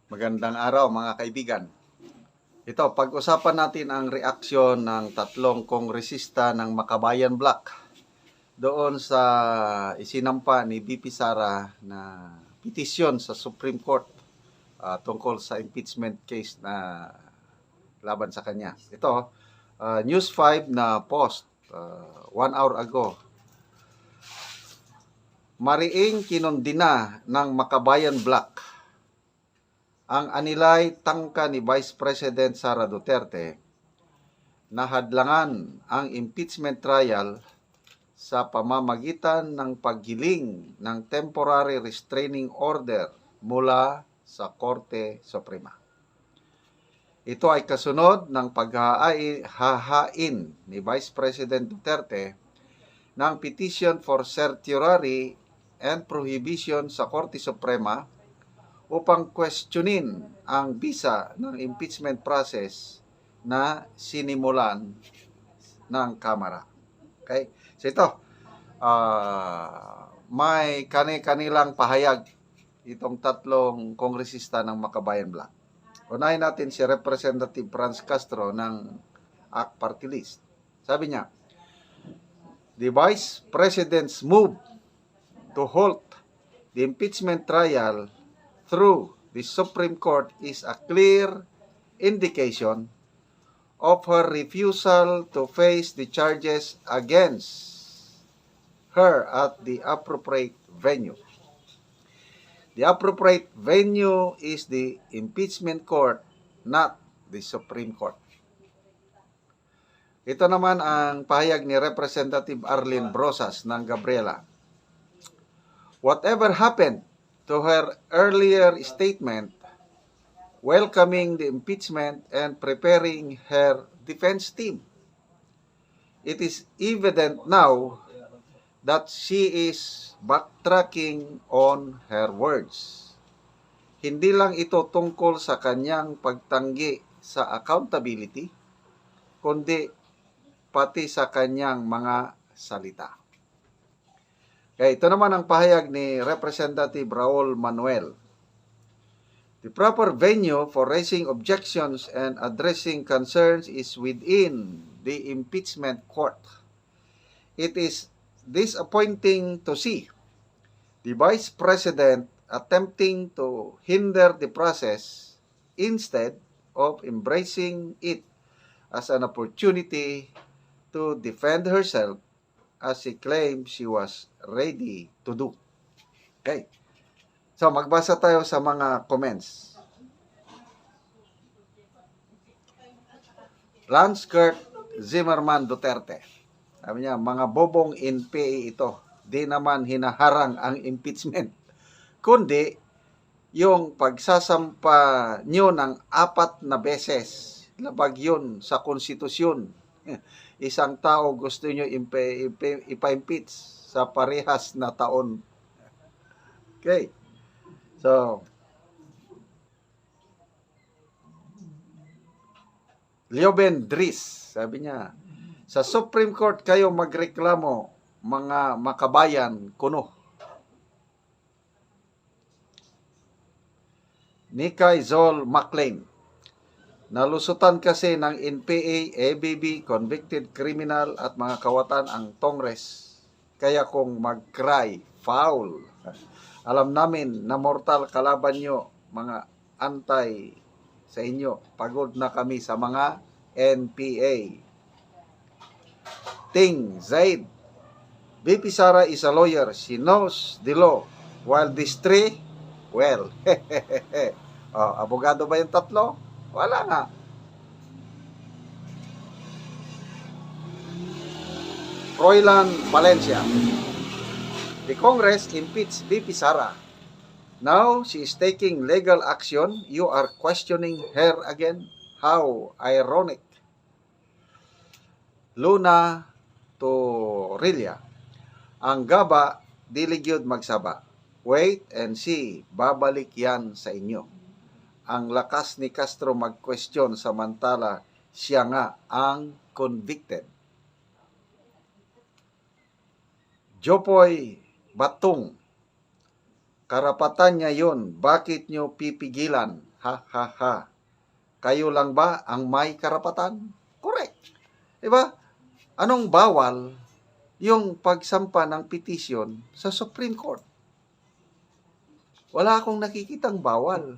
Magandang araw mga kaibigan. Ito, pag-usapan natin ang reaksyon ng tatlong kongresista ng Makabayan Bloc doon sa isinampa ni VP Sara na petisyon sa Supreme Court tungkol sa impeachment case na laban sa kanya. Ito, News 5 na post 1 hour ago. Mariing kinundina ng Makabayan Bloc ang anilay tangka ni Vice President Sara Duterte na hadlangan ang impeachment trial sa pamamagitan ng paggiling ng temporary restraining order mula sa Korte Suprema. Ito ay kasunod ng paghahain ni Vice President Duterte ng petition for certiorari and prohibition sa Korte Suprema upang questionin ang bisa ng impeachment process na sinimulan ng Kamara. Okay? So ito, may kanilang pahayag itong tatlong kongresista ng Makabayan Bloc. Unahin natin si Representative Franz Castro ng ACT Party List. Sabi niya, the Vice President's move to halt the impeachment trial through the Supreme Court is a clear indication of her refusal to face the charges against her at the appropriate venue. The appropriate venue is the impeachment court, not the Supreme Court. Ito naman ang pahayag ni Representative Arlene Brosas ng Gabriela. Whatever happened to her earlier statement welcoming the impeachment and preparing her defense team, it is evident now that she is backtracking on her words. Hindi lang ito tungkol sa kanyang pagtanggi sa accountability, kundi pati sa kanyang mga salita. Kaya ito naman ang pahayag ni Representative Raul Manuel. The proper venue for raising objections and addressing concerns is within the impeachment court. It is disappointing to see the Vice President attempting to hinder the process instead of embracing it as an opportunity to defend herself as she claimed she was ready to do. Okay. So, magbasa tayo sa mga comments. Lance Kurt Zimmerman Duterte. Sabi niya, mga bobong NPA ito. Di naman hinaharang ang impeachment. Kundi, yung pagsasampa nyo ng 4 na beses, labag yun sa konstitusyon. Isang tao gusto nyo ipa-impeach sa parehas na taon. Okay. So, Leoben Dries, sabi niya, sa Supreme Court kayo magreklamo, mga makabayan kuno. Nikay Zol MacLean, nalusutan kasi ng NPA, ABB, convicted criminal at mga kawatan ang Tongres. Kaya kung mag-cry, foul. Alam namin na mortal kalaban nyo, mga antay sa inyo. Pagod na kami sa mga NPA. Ting Zaid, VP Sara is a lawyer. She knows the law. While these three, well, abogado ba yung tatlo? Wala nga. Roylan Valencia, the Congress impeached VP Sara. Now she is taking legal action. You are questioning her again? How ironic. Luna Torilla, ang gaba, diligyod magsaba. Wait and see, babalik yan sa inyo. Ang lakas ni Castro mag-question samantala siya nga ang convicted. Jopoy Batung, karapatan niya yun. Bakit nyo pipigilan? Ha, ha, ha. Kayo lang ba ang may karapatan? Correct. Diba? Anong bawal yung pagsampa ng petisyon sa Supreme Court? Wala akong nakikitang bawal.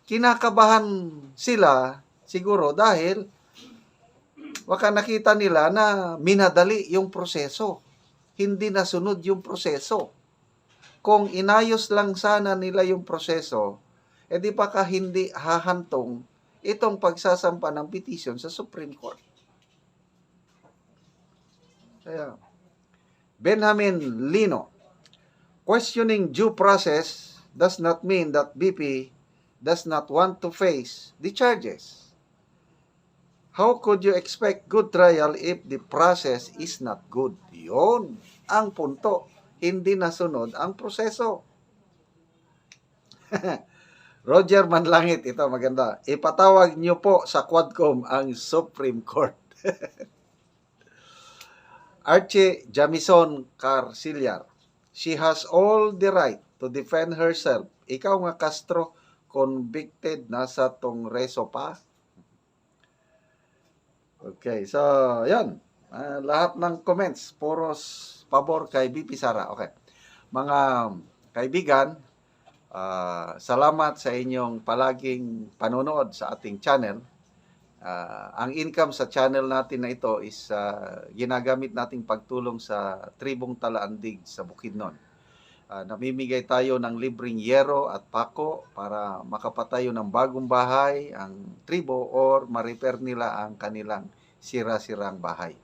Kinakabahan sila siguro dahil baka nakita nila na minadali yung proseso. Hindi nasunod yung proseso. Kung inayos lang sana nila yung proseso, edi baka hindi hahantong itong pagsasampa ng petisyon sa Supreme Court. Kaya, Benjamin Lino, questioning due process does not mean that BP does not want to face the charges. How could you expect good trial if the process is not good? Yun ang punto. Hindi nasunod ang proseso. Roger Manlangit, ito maganda. Ipatawag niyo po sa Quadcom ang Supreme Court. Archie Jamison Carcillar, she has all the right to defend herself. Ikaw nga Castro, convicted na sa Tongreso pa. Okay, so yan. Lahat ng comments, puros pabor kay BP Sara. Okay. Mga kaibigan, salamat sa inyong palaging panonood sa ating channel. Ang income sa channel natin na ito is ginagamit nating pagtulong sa tribong Talaandig sa Bukidnon. Namimigay tayo ng libreng yero at pako para makapatayo ng bagong bahay ang tribo or ma-repair nila ang kanilang sira-sirang bahay.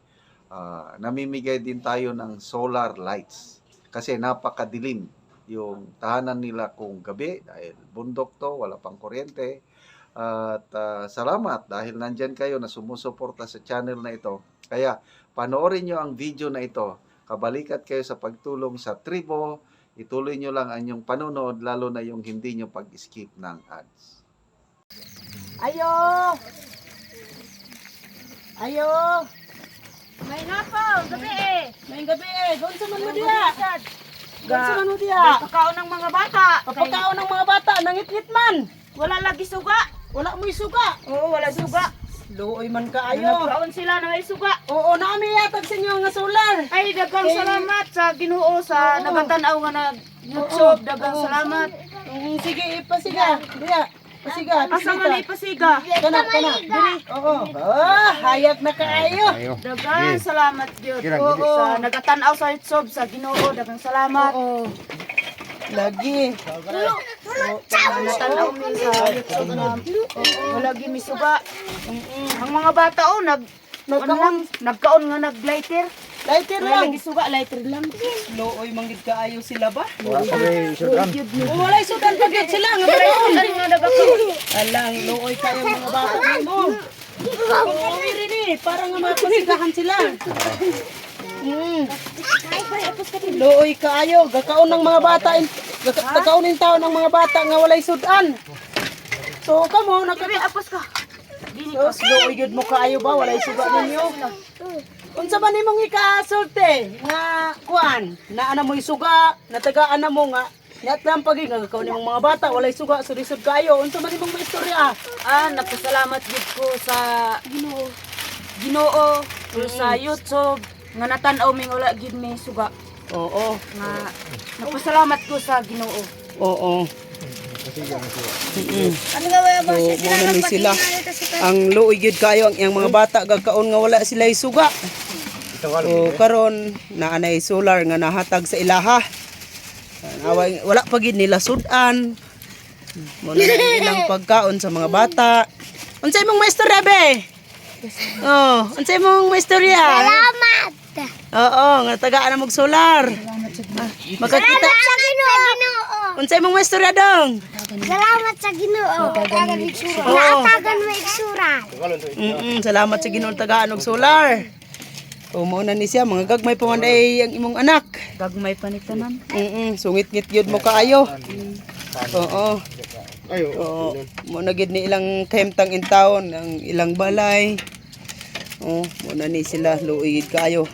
Namimigay din tayo ng solar lights kasi napakadilim yung tahanan nila kung gabi dahil bundok to, wala pang kuryente. At salamat dahil nandyan kayo na sumusuporta sa channel na ito. Kaya panoorin nyo ang video na ito. Kabalikat kayo sa pagtulong sa tribo. Ituloy nyo lang ang inyong panonood, lalo na yung hindi nyo pag-skip ng ads. Ayo! Ayo! May napaw, gabi eh. May gabi eh. Doon sa man mo diya. Doon sa man mo diya. Pagkaon ng mga bata. Kapagkaon ng mga bata, nangit-ngit man. Wala lagi suga. Wala mo'y suga. Oo, wala suga. Luoy man kaayo. Nagkaon sila na may suga. Oo, nami yatag sa inyo nga solar. Ay, dagang salamat sa Ginoo sa nagatanaw nga nag YouTube. Dagang salamat. Sige, ipasiga. Diya. Pasiga. Asa man ipasiga. Kana. Diri. Oo. Hayag na kaayo. Dagang salamat gyud. Sa nagatanaw sa YouTube sa Ginoo. Dagang salamat. Oo. Lagi. Natanaw mi sa YouTube na wala gyud mi suga. Ang mga bata nagkaon nga nag-lighter. Lighter Wala lang. lagi suga, lighter lang. Looy manggid kaayo sila ba? Wala Wala sudan pa gyud sila nga Ano nga nagakaon? alang looy kayo mga bata mo. Oo, rini, para nga mapasigahan sila. Looy kaayo, gakaon ng mga bata, gakaonin tao ng mga bata nga walay sudan. So kamo Gabi, apos ka. Sus, looy gyud mo kaayo ba walay sudan ninyo? Unsa ba nimong ikasulti nga kuan? Naana mo suga, natagaan na mo nga Yat lang pagi nga gakaon nimong mga bata walay suga surisod kayo. Unsa man imong maistorya? Nagpasalamat gid ko sa Ginoo sa YouTube nga natanaw mi nga wala gid mi suga. Oo. Nga nagpasalamat ko sa Ginoo. Oo. Ano nga wala ba So, mo na sila. Ang luoy gyud kayo ang iyang mga bata gagkaon nga wala sila suga. So karon naanay solar nga nahatag sa ilaha. Wala pa gid nila sudan. Mo na ilang pagkaon sa mga bata. Unsay imong maistorya be? Oh, unsay imong maistorya? Salamat! Oo, nga tagaan na mag solar. Makakita. Salamat sa Ginoo! Unsay imong maistorya dong? Salamat sa Ginoo! Naatagan mo iksuran. Salamat sa Ginoo tagaan og solar. O mo na ni siya mga gagmay pa man day ang imong anak. Gagmay pa ni tanan. Sungit-ngit gyud mo kaayo. Oo. Oo. Mo na gid ni ilang kahimtang in town ang ilang balay. Oh, mo na ni sila luoy kaayo.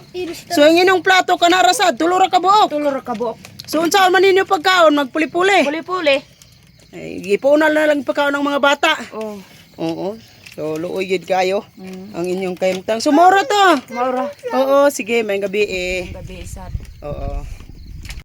So ang inong plato kanara sa tulo ra ka buok. Tulor ka buok. So unsa man ninyo pagkaon magpuli-puli? Puli-puli. Ay, gipunan na lang pagkaon ng mga bata. Oh. Oo. So, luoy yun kayo. Ang inyong kayamtang. Sumoro to. Maura. Oo, sige, may gabi eh. Gabi isa. Oo.